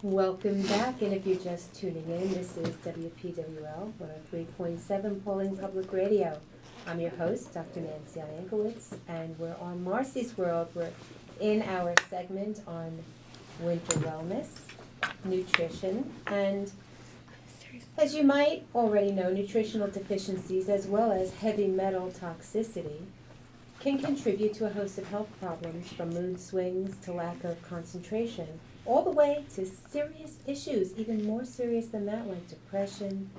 Welcome back, and if you're just tuning in, this is WPWL 103.7 Pawling Public Radio. I'm your host, Dr. Nancy Iankowitz, and we're on Marcy's World. We're in our segment on winter wellness, nutrition, and as you might already know, nutritional deficiencies as well as heavy metal toxicity can contribute to a host of health problems, from mood swings to lack of concentration, all the way to serious issues, even more serious than that, like depression.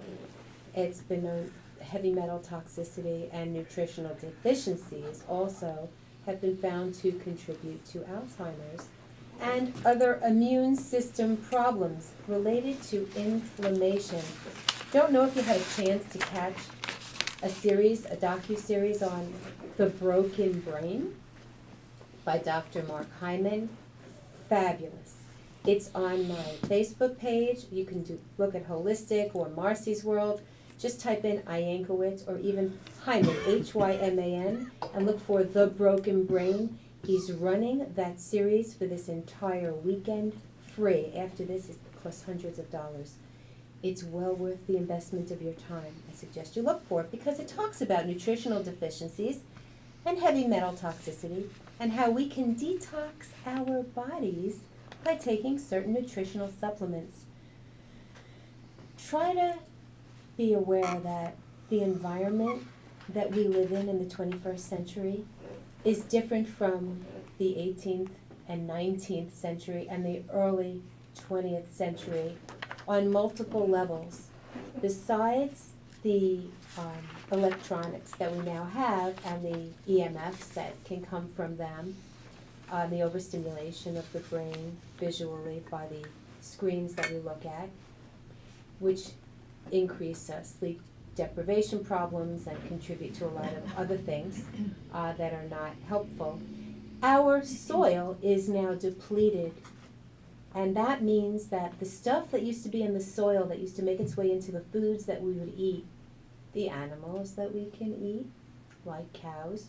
It's been known heavy metal toxicity and nutritional deficiencies also have been found to contribute to Alzheimer's and other immune system problems related to inflammation. Don't know if you had a chance to catch a docu-series on The Broken Brain by Dr. Mark Hyman. Fabulous. It's on my Facebook page. You can look at Holistic or Marcy's World. Just type in Iankowitz or even Hyman, Hyman, and look for The Broken Brain. He's running that series for this entire weekend free. After this, it costs hundreds of dollars. It's well worth the investment of your time. I suggest you look for it because it talks about nutritional deficiencies and heavy metal toxicity and how we can detox our bodies by taking certain nutritional supplements. Try to be aware that the environment that we live in the 21st century is different from the 18th and 19th century and the early 20th century on multiple levels. Besides the electronics that we now have and the EMFs that can come from them, the overstimulation of the brain visually by the screens that we look at, which increase sleep deprivation problems and contribute to a lot of other things that are not helpful. Our soil is now depleted, and that means that the stuff that used to be in the soil that used to make its way into the foods that we would eat, the animals that we can eat, like cows,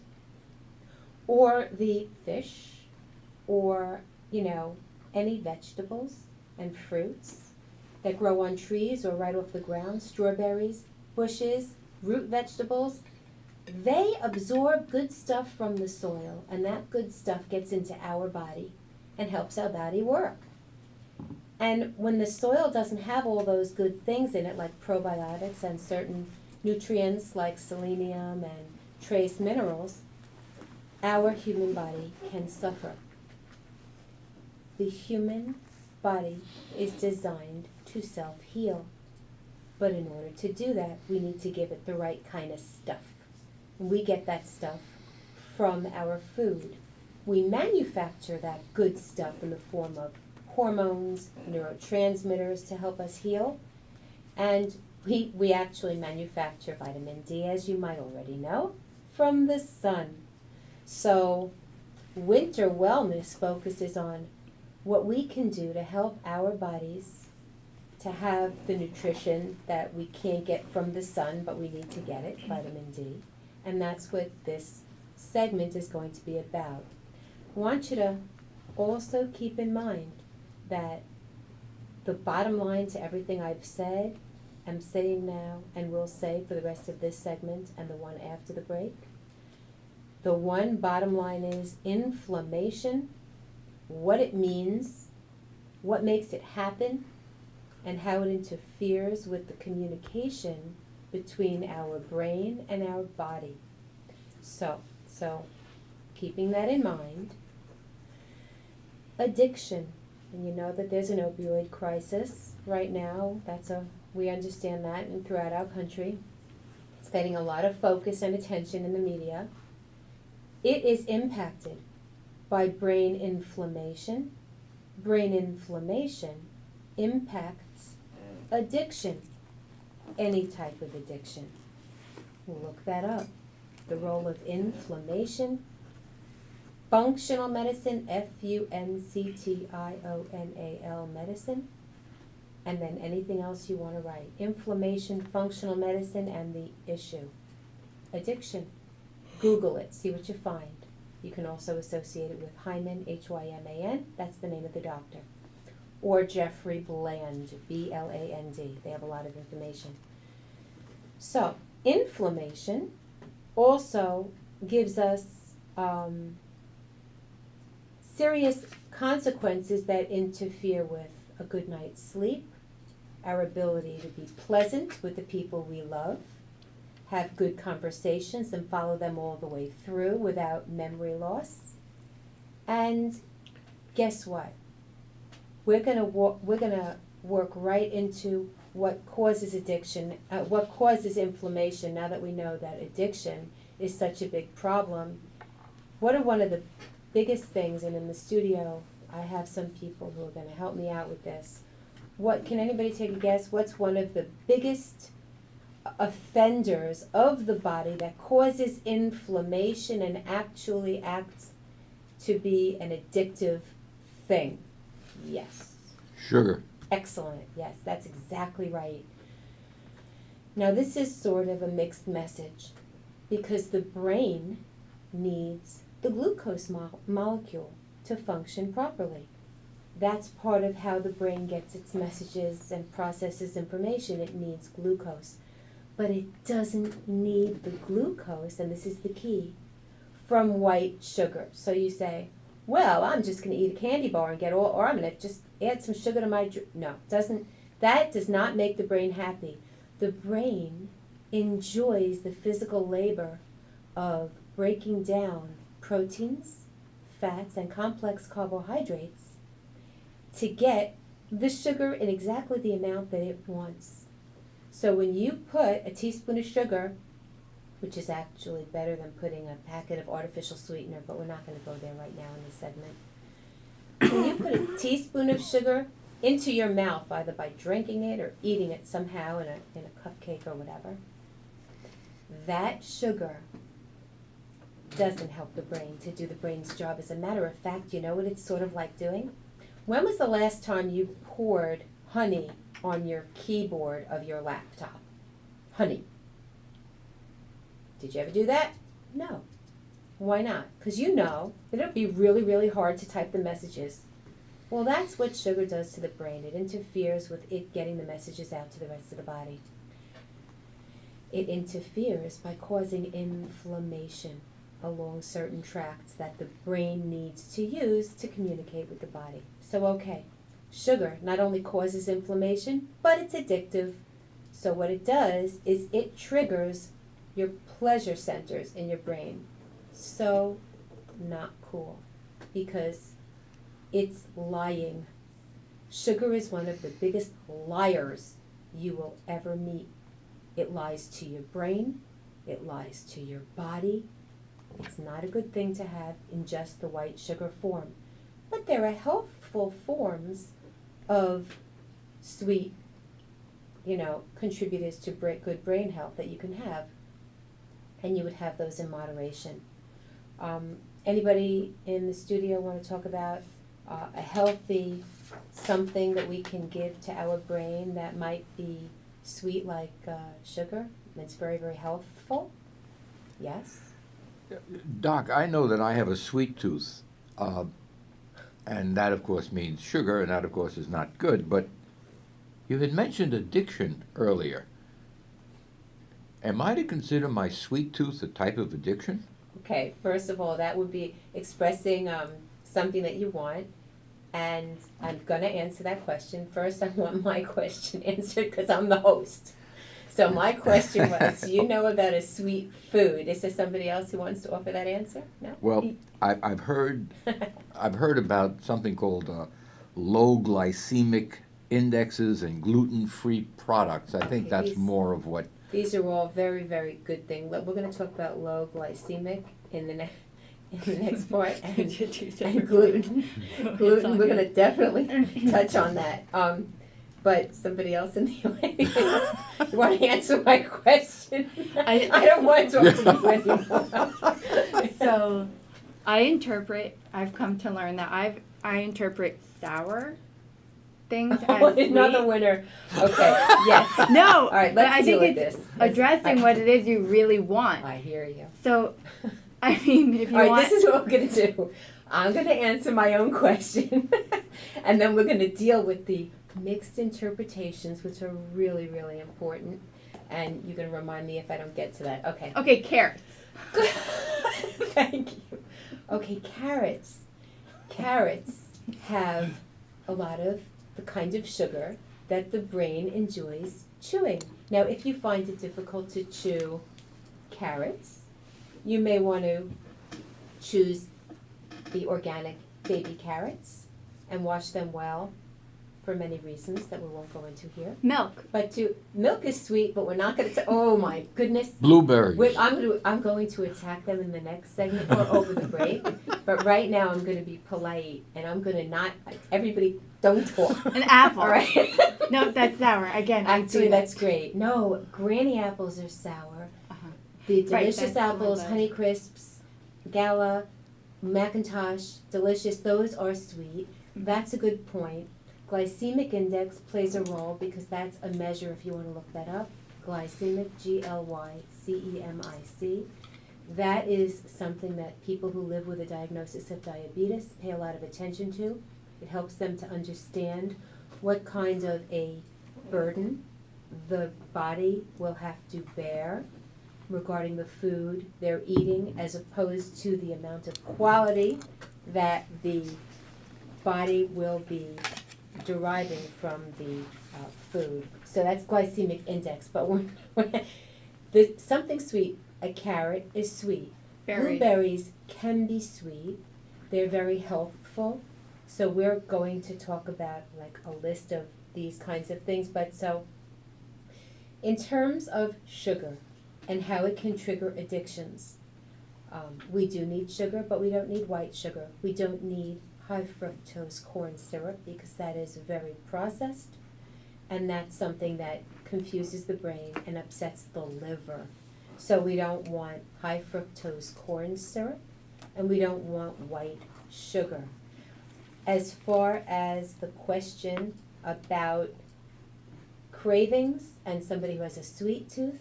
or the fish, or, any vegetables and fruits that grow on trees or right off the ground, strawberries, bushes, root vegetables, they absorb good stuff from the soil, and that good stuff gets into our body and helps our body work. And when the soil doesn't have all those good things in it, like probiotics and certain nutrients like selenium and trace minerals, our human body can suffer. The human body is designed to self-heal. But in order to do that, we need to give it the right kind of stuff. And we get that stuff from our food. We manufacture that good stuff in the form of hormones, neurotransmitters to help us heal. And we actually manufacture vitamin D, as you might already know, from the sun. So winter wellness focuses on what we can do to help our bodies to have the nutrition that we can't get from the sun, but we need to get it, vitamin D. And that's what this segment is going to be about. I want you to also keep in mind that the bottom line to everything I've said, am saying now, and will say for the rest of this segment and the one after the break, the one bottom line is inflammation, what it means, what makes it happen, and how it interferes with the communication between our brain and our body. So keeping that in mind, addiction, and you know that there's an opioid crisis right now. We understand that, and throughout our country, it's getting a lot of focus and attention in the media. It is impacted by brain inflammation. Brain inflammation impacts addiction, any type of addiction. We'll look that up. The role of inflammation, functional medicine, FUNCTIONAL medicine, and then anything else you want to write. Inflammation, functional medicine, and the issue. Addiction. Google it, see what you find. You can also associate it with Hyman, Hyman, that's the name of the doctor. or Jeffrey Bland, B-L-A-N-D. They have a lot of information. So, inflammation also gives us serious consequences that interfere with a good night's sleep, our ability to be pleasant with the people we love, have good conversations and follow them all the way through without memory loss. And guess what? We're gonna work right into what causes addiction, what causes inflammation. Now that we know that addiction is such a big problem, what are one of the biggest things? And in the studio, I have some people who are going to help me out with this. What can anybody take a guess? What's one of the biggest offenders of the body that causes inflammation and actually acts to be an addictive thing? Yes. Sugar. Excellent. Yes, that's exactly right. Now this is sort of a mixed message because the brain needs the glucose molecule to function properly. That's part of how the brain gets its messages and processes information. It needs glucose. But it doesn't need the glucose, and this is the key, from white sugar. So you say, well, I'm just going to eat a candy bar and get all, or I'm going to just add some sugar to my drink. No, that does not make the brain happy. The brain enjoys the physical labor of breaking down proteins, fats, and complex carbohydrates to get the sugar in exactly the amount that it wants. So when you put a teaspoon of sugar, which is actually better than putting a packet of artificial sweetener, but we're not going to go there right now in this segment. When you put a teaspoon of sugar into your mouth, either by drinking it or eating it somehow in a cupcake or whatever, that sugar doesn't help the brain to do the brain's job. As a matter of fact, you know what it's sort of like doing? When was the last time you poured honey on your keyboard of your laptop? Honey. Did you ever do that? No. Why not? Because you know that it would be really, really hard to type the messages. Well, that's what sugar does to the brain. It interferes with it getting the messages out to the rest of the body. It interferes by causing inflammation along certain tracts that the brain needs to use to communicate with the body. So, okay, sugar not only causes inflammation, but it's addictive. So what it does is it triggers your pleasure centers in your brain. So not cool, because it's lying. Sugar is one of the biggest liars you will ever meet. It lies to your brain. It lies to your body. It's not a good thing to have in just the white sugar form. But there are healthful forms of sweet, contributors to good brain health that you can have. And you would have those in moderation. Anybody in the studio want to talk about a healthy something that we can give to our brain that might be sweet like sugar? It's very, very healthful. Yes? Doc, I know that I have a sweet tooth, and that, of course, means sugar, and that, of course, is not good. But you had mentioned addiction earlier. Am I to consider my sweet tooth a type of addiction? Okay, first of all, that would be expressing something that you want, and I'm going to answer that question. First, I want my question answered because I'm the host. So my question was, do you know about a sweet food? Is there somebody else who wants to offer that answer? No? Well, I've heard about something called low glycemic indexes and gluten-free products. I think that's more of what... These are all very, very good things. We're going to talk about low glycemic in the next part, and gluten. Gluten, we're going to definitely touch on that. But somebody else in the audience, you want to answer my question? I don't want to talk to you anymore. So, I've come to learn that I interpret sour things as another winner. Okay, yes. No, all right, let's deal with this. Addressing what it is you really want. I hear you. So, I mean, if you all right, want... this is what we're going to do. I'm going to answer my own question, and then we're going to deal with the mixed interpretations, which are really, really important. And you're going to remind me if I don't get to that. Okay. Okay, carrots. Thank you. Okay, carrots. Carrots have a lot of the kind of sugar that the brain enjoys chewing. Now, if you find it difficult to chew carrots, you may want to choose the organic baby carrots and wash them well for many reasons that we won't go into here. Milk. But milk is sweet, but we're not going to. Oh my goodness! Blueberries. I'm going to attack them in the next segment or over the break. But right now, I'm going to be polite and I'm going to not. Everybody, don't talk. An apple. All right. No, that's sour. Again, Actually, that's great. No, Granny apples are sour. Uh-huh. The Right, delicious that's apples, my bad. Honey Crisps, Gala, Macintosh, delicious. Those are sweet. That's a good point. Glycemic index plays a role because that's a measure if you want to look that up. Glycemic, Glycemic. That is something that people who live with a diagnosis of diabetes pay a lot of attention to. It helps them to understand what kind of a burden the body will have to bear regarding the food they're eating as opposed to the amount of quality that the body will be deriving from the food. So that's glycemic index. But something sweet, a carrot is sweet. Berries. Blueberries can be sweet. They're very healthful. So we're going to talk about like a list of these kinds of things. But so in terms of sugar and how it can trigger addictions, we do need sugar, but we don't need white sugar. We don't need high fructose corn syrup because that is very processed, and that's something that confuses the brain and upsets the liver. So we don't want high fructose corn syrup, and we don't want white sugar. As far as the question about cravings and somebody who has a sweet tooth,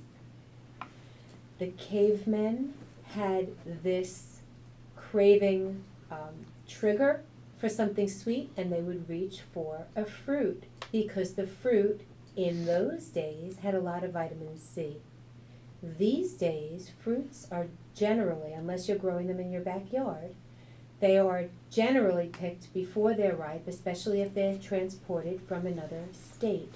the cavemen had this craving trigger for something sweet, and they would reach for a fruit because the fruit in those days had a lot of vitamin C. These days, fruits are generally, unless you're growing them in your backyard, they are generally picked before they're ripe, especially if they're transported from another state.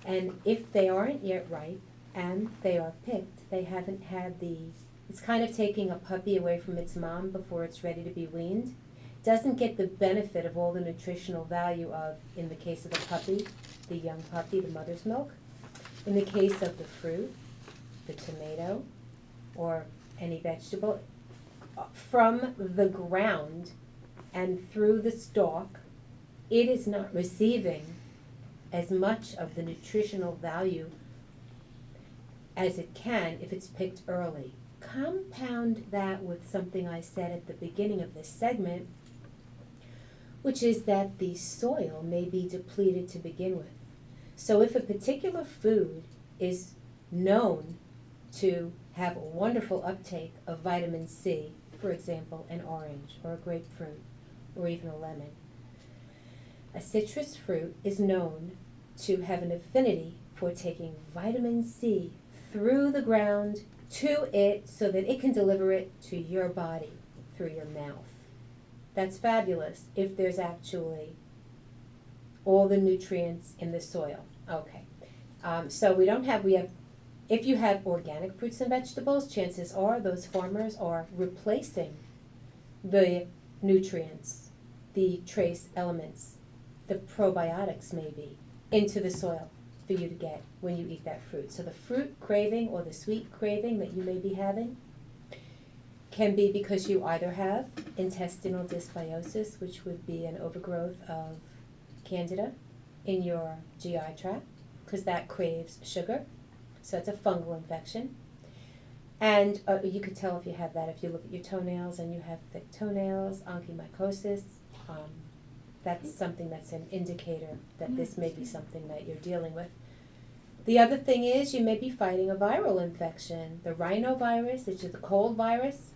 And if they aren't yet ripe and they are picked, they haven't had it's kind of taking a puppy away from its mom before it's ready to be weaned. Doesn't get the benefit of all the nutritional value of, in the case of the puppy, the young puppy, the mother's milk. In the case of the fruit, the tomato, or any vegetable, from the ground and through the stalk, it is not receiving as much of the nutritional value as it can if it's picked early. Compound that with something I said at the beginning of this segment, which is that the soil may be depleted to begin with. So if a particular food is known to have a wonderful uptake of vitamin C, for example, an orange or a grapefruit or even a lemon, a citrus fruit is known to have an affinity for taking vitamin C through the ground to it so that it can deliver it to your body through your mouth. That's fabulous if there's actually all the nutrients in the soil. Okay, so if you have organic fruits and vegetables, chances are those farmers are replacing the nutrients, the trace elements, the probiotics maybe, into the soil for you to get when you eat that fruit. So the fruit craving or the sweet craving that you may be having can be because you either have intestinal dysbiosis, which would be an overgrowth of candida in your GI tract, because that craves sugar. So it's a fungal infection. And you could tell if you have that if you look at your toenails and you have thick toenails, onychomycosis. That's something that's an indicator that this may be something that you're dealing with. The other thing is you may be fighting a viral infection, the rhinovirus, which is the cold virus,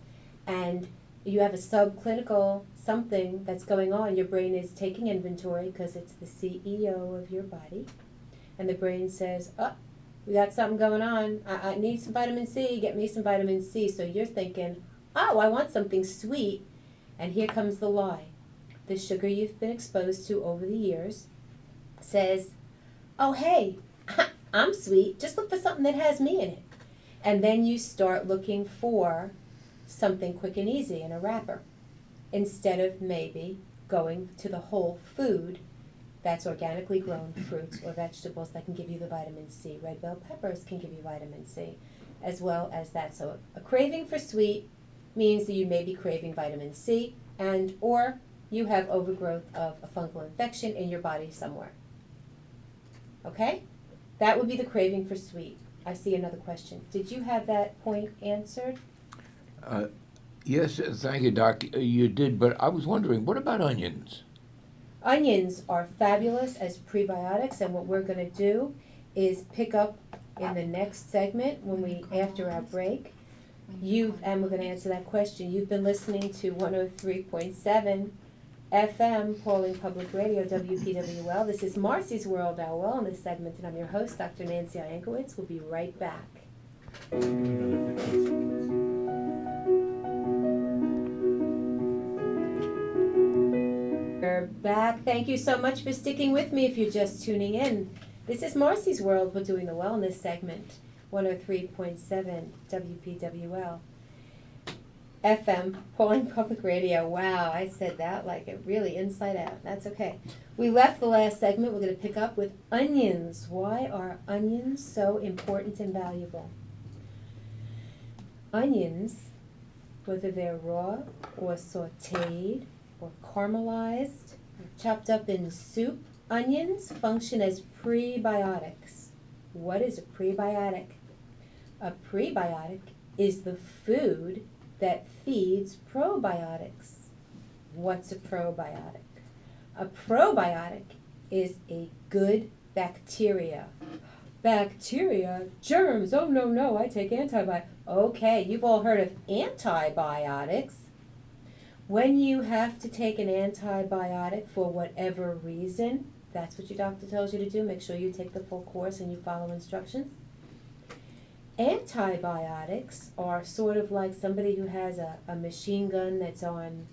and you have a subclinical something that's going on. Your brain is taking inventory because it's the CEO of your body. And the brain says, oh, we got something going on. I need some vitamin C. Get me some vitamin C. So you're thinking, oh, I want something sweet. And here comes the lie. The sugar you've been exposed to over the years says, oh, hey, I'm sweet. Just look for something that has me in it. And then you start looking for something quick and easy in a wrapper, instead of maybe going to the whole food that's organically grown fruits or vegetables that can give you the vitamin C. Red bell peppers can give you vitamin C, as well as that. So a craving for sweet means that you may be craving vitamin C, and or you have overgrowth of a fungal infection in your body somewhere. Okay? That would be the craving for sweet. I see another question. Did you have that point answered? Yes, thank you, Doc. You did, but I was wondering, what about onions? Onions are fabulous as prebiotics, and what we're going to do is pick up in the next segment after our break. And we're going to answer that question. You've been listening to 103.7 FM Pawling Public Radio, WPWL. This is Marcy's World, our wellness segment, and I'm your host, Dr. Nancy Iankowitz. We'll be right back. We're back. Thank you so much for sticking with me if you're just tuning in. This is Marcy's World. We're doing the wellness segment, 103.7 WPWL. FM Pawling Public Radio. Wow, I said that like it really inside out. That's okay. We left the last segment. We're going to pick up with onions. Why are onions so important and valuable? Onions, whether they're raw or sautéed or caramelized or chopped up in soup, onions function as prebiotics. What is a prebiotic? A prebiotic is the food that feeds probiotics. What's a probiotic? A probiotic is a good bacteria. Bacteria? Germs? Oh, no, I take antibiotics. Okay, you've all heard of antibiotics. When you have to take an antibiotic for whatever reason, that's what your doctor tells you to do. Make sure you take the full course and you follow instructions. Antibiotics are sort of like somebody who has a machine gun that's on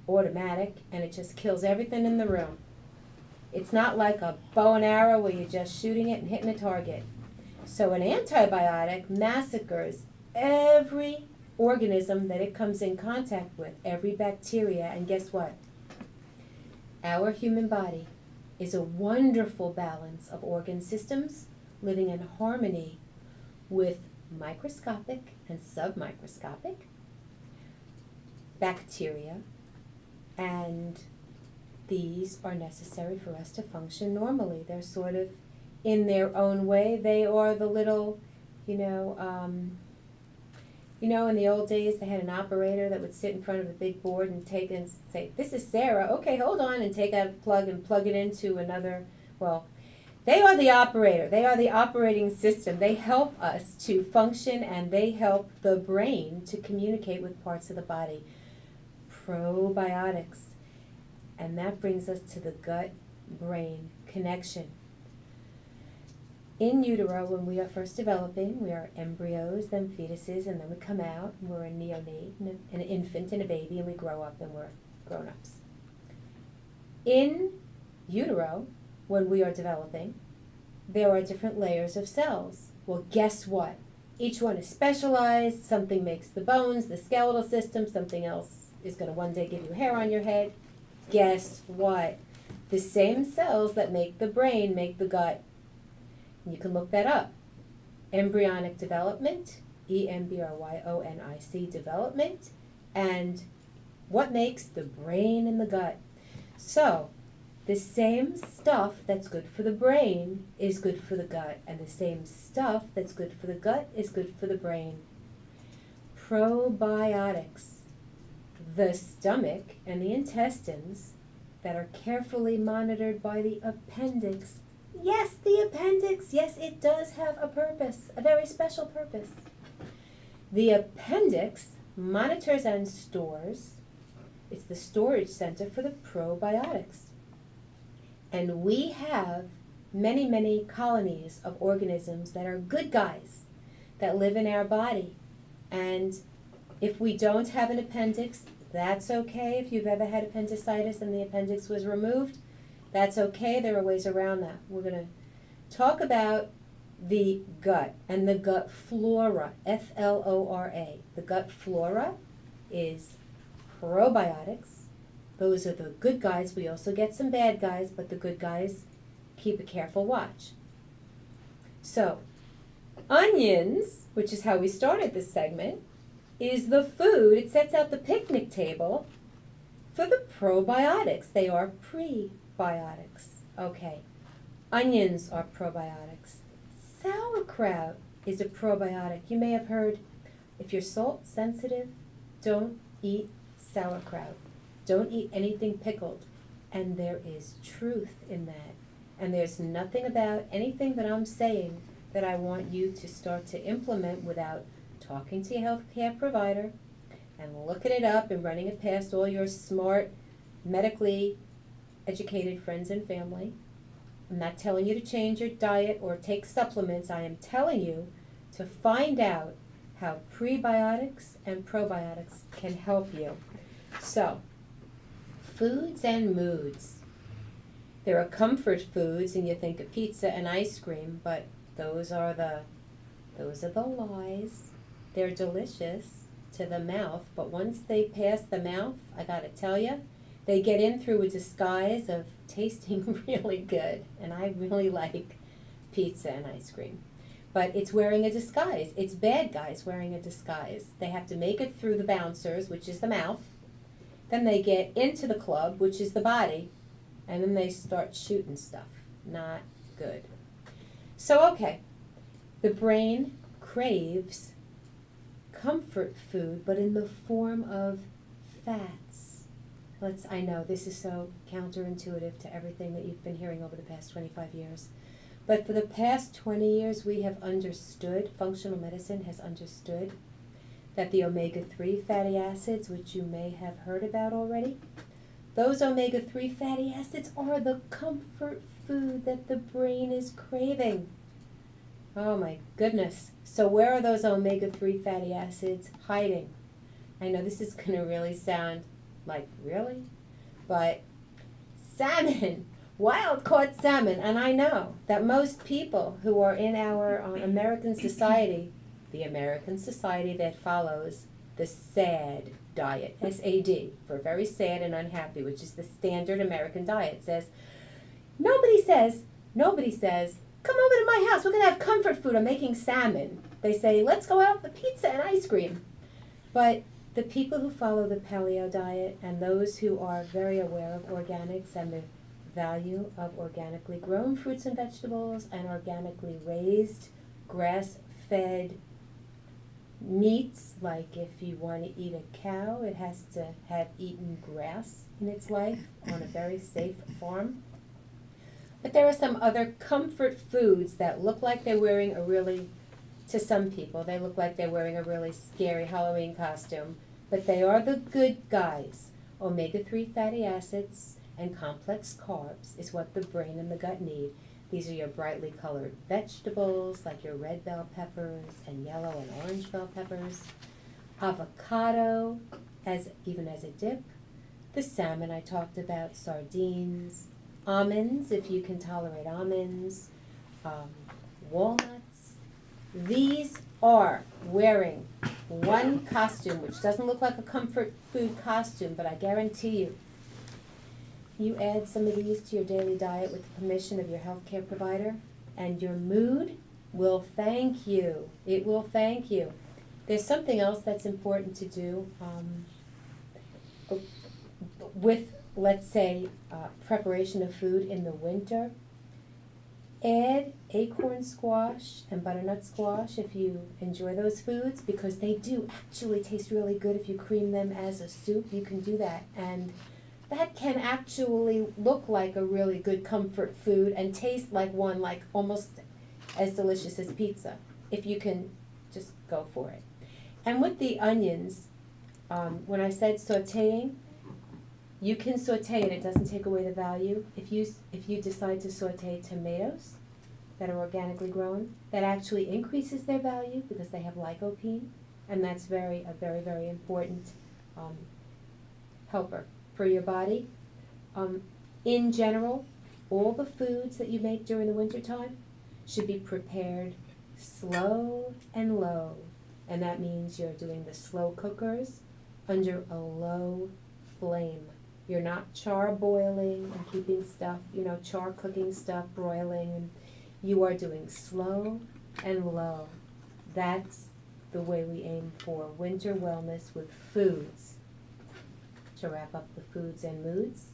automatic and it just kills everything in the room. It's not like a bow and arrow where you're just shooting it and hitting a target. So an antibiotic massacres every organism that it comes in contact with, every bacteria, and guess what? Our human body is a wonderful balance of organ systems living in harmony with microscopic and submicroscopic bacteria, and these are necessary for us to function normally. They're sort of, in their own way, they are the little, in the old days they had an operator that would sit in front of a big board and take and say, this is Sarah, okay, hold on, and take out a plug and plug it into another, they are the operator. They are the operating system. They help us to function, and they help the brain to communicate with parts of the body. Probiotics. And that brings us to the gut-brain connection. In utero, when we are first developing, we are embryos, then fetuses, and then we come out, and we're a neonate, an infant, and a baby, and we grow up, and we're grown-ups. In utero, when we are developing, there are different layers of cells. Well, guess what? Each one is specialized. Something makes the bones, the skeletal system. Something else is going to one day give you hair on your head. Guess what? The same cells that make the brain make the gut. And you can look that up. Embryonic development, embryonic development, and what makes the brain and the gut. So, the same stuff that's good for the brain is good for the gut, and the same stuff that's good for the gut is good for the brain. Probiotics. The stomach and the intestines that are carefully monitored by the appendix. Yes, the appendix. Yes, it does have a purpose, a very special purpose. The appendix monitors and stores. It's the storage center for the probiotics. And we have many, many colonies of organisms that are good guys that live in our body. And if we don't have an appendix, that's okay. If you've ever had appendicitis and the appendix was removed, that's okay. There are ways around that. We're going to talk about the gut and the gut flora, Flora. The gut flora is probiotics. Those are the good guys. We also get some bad guys, but the good guys keep a careful watch. So, onions, which is how we started this segment, is the food. It sets out the picnic table for the probiotics. They are prebiotics. Okay. Onions are probiotics. Sauerkraut is a probiotic. You may have heard, if you're salt sensitive, don't eat sauerkraut. Don't eat anything pickled. And there is truth in that. And there's nothing about anything that I'm saying that I want you to start to implement without talking to your healthcare provider and looking it up and running it past all your smart, medically educated friends and family. I'm not telling you to change your diet or take supplements. I am telling you to find out how prebiotics and probiotics can help you. So, foods and moods. There are comfort foods, and you think of pizza and ice cream, but those are the lies. They're delicious to the mouth, but once they pass the mouth, I gotta tell you, they get in through a disguise of tasting really good, and I really like pizza and ice cream. But it's wearing a disguise. It's bad guys wearing a disguise. They have to make it through the bouncers, which is the mouth. Then they get into the club, which is the body, and then they start shooting stuff. Not good. So, okay, the brain craves comfort food, but in the form of fats. I know this is so counterintuitive to everything that you've been hearing over the past 25 years. But for the past 20 years, we have understood, functional medicine has understood, that the omega-3 fatty acids, which you may have heard about already, those omega-3 fatty acids are the comfort food that the brain is craving. Oh my goodness. So where are those omega-3 fatty acids hiding? I know this is going to really sound like, really? But salmon, wild-caught salmon, and I know that most people who are in our American society, the American society that follows the SAD diet, S-A-D, for very sad and unhappy, which is the standard American diet, says, nobody says, come over to my house, we're going to have comfort food, I'm making salmon. They say, let's go out for pizza and ice cream. But the people who follow the paleo diet and those who are very aware of organics and the value of organically grown fruits and vegetables and organically raised, grass-fed meats, like if you want to eat a cow, it has to have eaten grass in its life on a very safe farm. But there are some other comfort foods that look like they're wearing a really, to some people, they look like they're wearing a really scary Halloween costume, but they are the good guys. Omega-3 fatty acids and complex carbs is what the brain and the gut need. These are your brightly colored vegetables, like your red bell peppers and yellow and orange bell peppers. Avocado, even as a dip. The salmon I talked about, sardines. Almonds, if you can tolerate almonds. Walnuts. These are wearing one costume, which doesn't look like a comfort food costume, but I guarantee you, you add some of these to your daily diet with the permission of your healthcare provider, and your mood will thank you. It will thank you. There's something else that's important to do with, let's say, preparation of food in the winter. Add acorn squash and butternut squash if you enjoy those foods, because they do actually taste really good if you cream them as a soup. You can do that, and that can actually look like a really good comfort food and taste like one, like almost as delicious as pizza, if you can just go for it. And with the onions, When I said sautéing, you can sauté and it doesn't take away the value. If you decide to sauté tomatoes that are organically grown, that actually increases their value because they have lycopene, and that's a very, very important helper for your body. In general, all the foods that you make during the wintertime should be prepared slow and low. And that means you're doing the slow cookers under a low flame. You're not char boiling and keeping stuff, char cooking stuff, broiling. And you are doing slow and low. That's the way we aim for winter wellness with foods. To wrap up the foods and moods,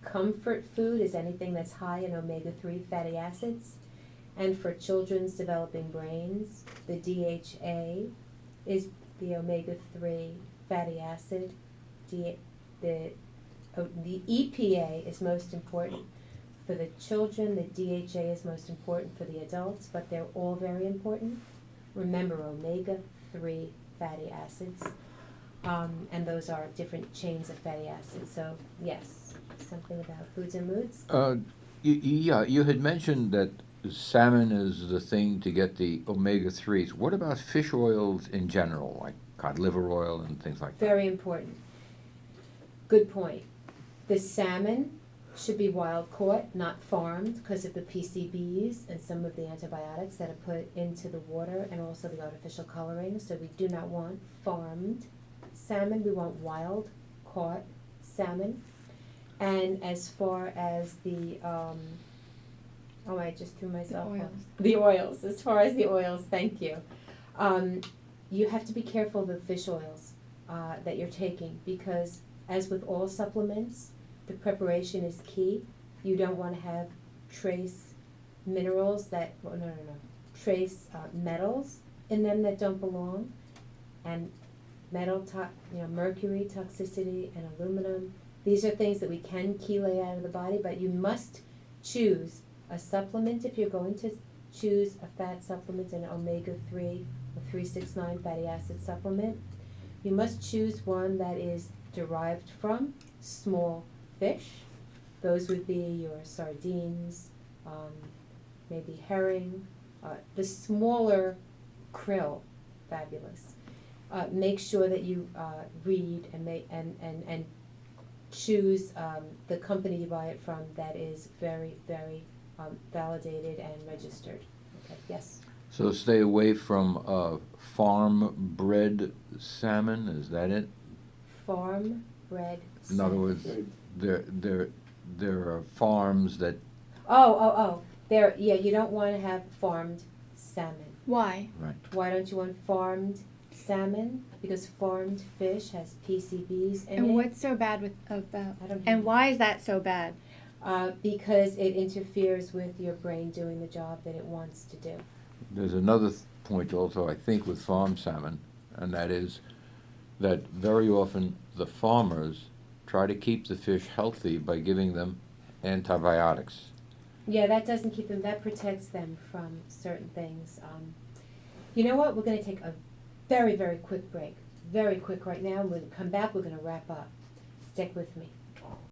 comfort food is anything that's high in omega-3 fatty acids. And for children's developing brains, the DHA is the omega-3 fatty acid. The EPA is most important for the children. The DHA is most important for the adults, but they're all very important. Remember, omega-3 fatty acids, and those are different chains of fatty acids. So, yes, something about foods and moods? You had mentioned that salmon is the thing to get the omega-3s. What about fish oils in general, like cod liver oil and things like that? Very important. Good point. The salmon should be wild caught, not farmed, because of the PCBs and some of the antibiotics that are put into the water and also the artificial coloring. So we do not want farmed salmon. We want wild caught salmon. And as far as the I just threw myself off. The oils. As far as the oils, thank you. You have to be careful of the fish oils that you're taking, because as with all supplements, the preparation is key. You don't want to have trace minerals trace metals in them that don't belong, and mercury toxicity and aluminum. These are things that we can chelate out of the body, but you must choose a supplement if you're going to choose a fat supplement, an omega-3 or 369 fatty acid supplement. You must choose one that is derived from small fish. Those would be your sardines, maybe herring, the smaller krill, fabulous. Make sure that you read and choose the company you buy it from that is very, very validated and registered. Okay, yes. So stay away from farm-bred salmon, is that it? Farm-bred salmon. In other words, there are farms that... You don't want to have farmed salmon. Why? Right. Why don't you want farmed salmon? Because farmed fish has PCBs in it. And what's so bad and why is that so bad? Because it interferes with your brain doing the job that it wants to do. There's another point also, I think, with farm salmon, and that is that very often the farmers try to keep the fish healthy by giving them antibiotics. Yeah, that doesn't keep them, that protects them from certain things. You know what? We're going to take a very, very quick break. Very quick right now. When we come back, we're going to wrap up. Stick with me.